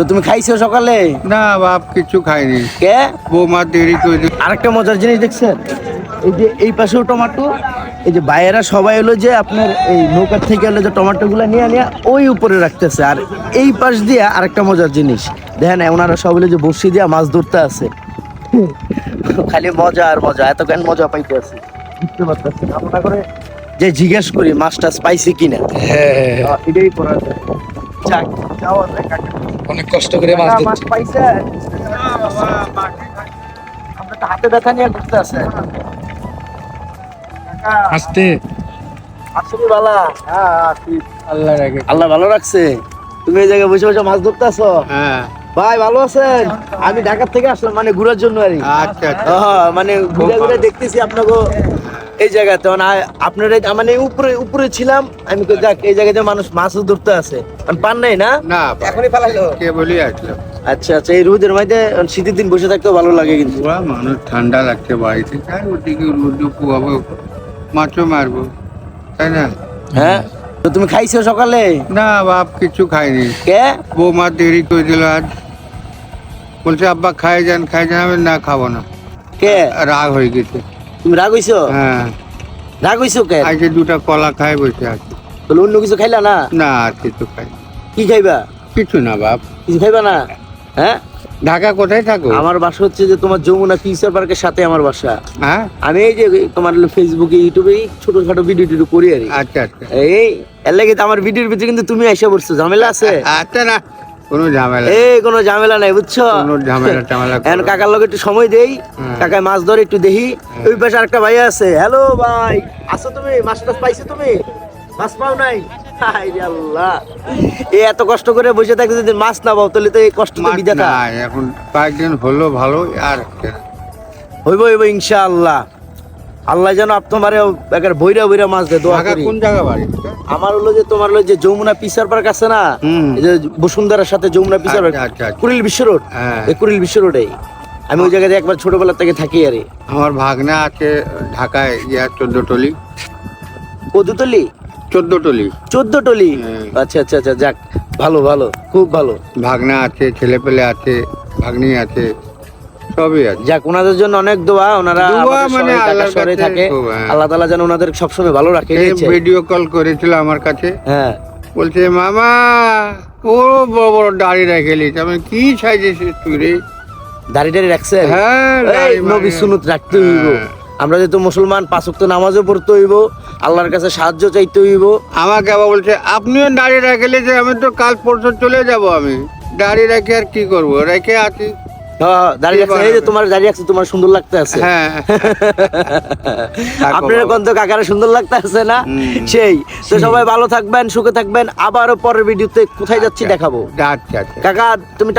তো তুমি খাইছো সকালে? না বাপ কিছু খাইনি, কে? বৌমা দেরি করে। আরেকটা মজার জিনিস দেখছেন, এই যে এই পাশেও টমেটো, এই যে বাইরেরা সবাই হলো যে আপনার এই নৌকার থেকে হলো যে টমেটো গুলা নিয়ে নিয়ে ওই উপরে রাখতেছে। আর এই পাশ দিয়ে আরেকটা মজার জিনিস দেখেন, ওনারা সব হলো যে বড়শি দিয়ে মাছ ধরতে আছে। খালি মজা আর মজা, এত কেন মজা পাইতে আছে বুঝতে পারতেছি না। আমরা করে যে জিজ্ঞেস করি মাছটা স্পাইসি কিনা, এটাই করা যায়। যাক, যাওয়া যায় কাকা। অনেক কষ্ট করে মাছ মাছ ধরছে। পাইছে, আমরা তো হাতে দেখা নিয়ে ঘুরতে আছে। আসতে আসলে বালা, আল্লাহ রাখে। আল্লাহ ভালো রাখছে। তুমি এই জায়গায় বসে বসে মাছ ধরতেছো? হ্যাঁ ভাই ভালো আছেন? আমি ঢাকা থেকে আসলাম, মানে ঘোরার জন্য আর কি। আচ্ছা আচ্ছা। মানে ঘুরে ঘুরে দেখতেছি আপনাকে এই জায়গাতে। মানে আপনার মানে উপরে উপরে ছিলাম আমি, তো যাক এই জায়গাতে মানুষ মাছ ধরতে আছে, মানে পান নাই না? না এখনই পালাইলো। কে বলি আসলাম। আচ্ছা আচ্ছা, এই রোদের মধ্যে শীতের দিন বসে থাকতেও ভালো লাগে কিন্তু। পুরা মানুষ ঠান্ডা লাগছে বাড়িতে, তাই ওদিকে রোদ্র পুয়াবো, মাছও মারবো, তাই না? হ্যাঁ, তো তুমি খাইছো সকালে? না বাপ কিছু খাইনি, কে? বৌমা দেরি করে দিল আজ। বলছে আব্বা খাই যান খাই যান, আমি না খাবো না। কে? রাগ হয়ে গেছে। তুমি রাগ হইছো? হ্যাঁ, রাগ হইছো কে? আজকে দুটা কলা খাই বসে আছে। তাহলে অন্য কিছু খাইলা না? না আর কিছু খাই, কি খাইবা? কিছু না বাপ। কিছু খাইবা না? হ্যাঁ, ঢাকা কোথায় থাকো? আমার বাসা হচ্ছে যে তোমার যমুনা ফিউচার পার্কের সাথে আমার বাসা। হ্যাঁ আমি এই যে তোমার ফেসবুকে ইউটিউবে ছোটখাটো ভিডিও টিডিও করি আর কি। আচ্ছা আচ্ছা এই এর লাগে তো আমার ভিডিওর ভিতরে কিন্তু তুমি এসে পড়ছো, ঝামেলা আছে? আচ্ছা না, কোনো ঝামেলা এই কোনো ঝামেলা নাই বুঝছো। কোনো ঝামেলা টামেলা করো এখন না। কাকার লগে একটু সময় দেই, হ্যাঁ। কাকায় মাছ ধরে একটু দেখি। ওই পাশে আরেকটা ভাই আছে। হ্যালো ভাই, আছো তুমি? মাছ টাছ পাইছো তুমি? মাছ পাও নাই? হায় রে আল্লাহ, এই এত কষ্ট করে বসে থাকতে যদি মাছ না পাও তাহলে তো এই কষ্ট তো মাছ বিধাতা। নাই, এখন কয়েকদিন হলো ভালো, আর হইব হইব ইনশাআল্লাহ। আল্লাহ যেন তোমার একের বইরা বইরা মাছ দেয়, দোয়া ঢাকা করি। কোন জায়গা বাড়ি? আমার হলো যে তোমার হলো যে যমুনা ফিউচার পার্ক আছে না, হুম। এই যে বসুন্ধরার সাথে যমুনা ফিউচার পার্ক, আচ্ছা, আচ্ছা, আচ্ছা। কুড়িল বিশ্ব রোড। হ্যাঁ। এই কুড়িল বিশ্ব রোডেই আমি ওই জায়গাতে একবার ছোটবেলা থেকে থাকি আরে। আমার ভাগনা আছে ঢাকায়, 14 কদুতলি, 14 14 হ্যাঁ। আচ্ছা আচ্ছা আচ্ছা, যাক ভালো ভালো, খুব ভালো। ভাগনা আছে, ছেলে পেলে আছে, ভাগ্নি আছে, সবই আছে। যাক, ওনাদের জন্য অনেক দোয়া। ওনারা দোয়া আমাদের মানে শহরে, ঢাকা আল্লাহর শহরে কাছে থাকে। খুব, হ্যাঁ। আল্লাহ তাআলা যেন ওনাদের সবসময় ভালো রাখে। এই ভিডিও কল করেছিল আমার কাছে, হ্যাঁ, বলছে মামা ও বড় বড় দাড়ি রেখেলিস। আমি কি সাইজেছিস তুই রে? দাড়ি টাড়ি রাখছে? হ্যাঁ, এই দাড়ি নবী মানে- সুন্নত রাখতে হইব। হ্যাঁ। আমরা যেহেতু মুসলমান, 5 ওয়াক্ত নামাজও পড়তে হইব, আল্লাহর কাছে সাহায্য চাইতে হইব। আমাকে আবার বলছে আপনিও দাড়ি রেখেলি, যে আমি তো কাল পরশু চলে যাব, আমি দাড়ি রেখে আর কি করব, রেখে আছি। হ্যাঁ, দাড়ি কি রাখছে। এই যে বানাবে? তোমার দাড়ি রাখছে, তোমার সুন্দর লাগতে আছে। হ্যাঁ আপনার বাবা। কোন তো কাকারে সুন্দর লাগতে আছে না? হুম। সেই তো, সবাই ভালো থাকবেন, সুখে থাকবেন। আবারও পরের ভিডিওতে কোথায় যাচ্ছি দেখাবো। আচ্ছা আচ্ছা। কাকা তুমি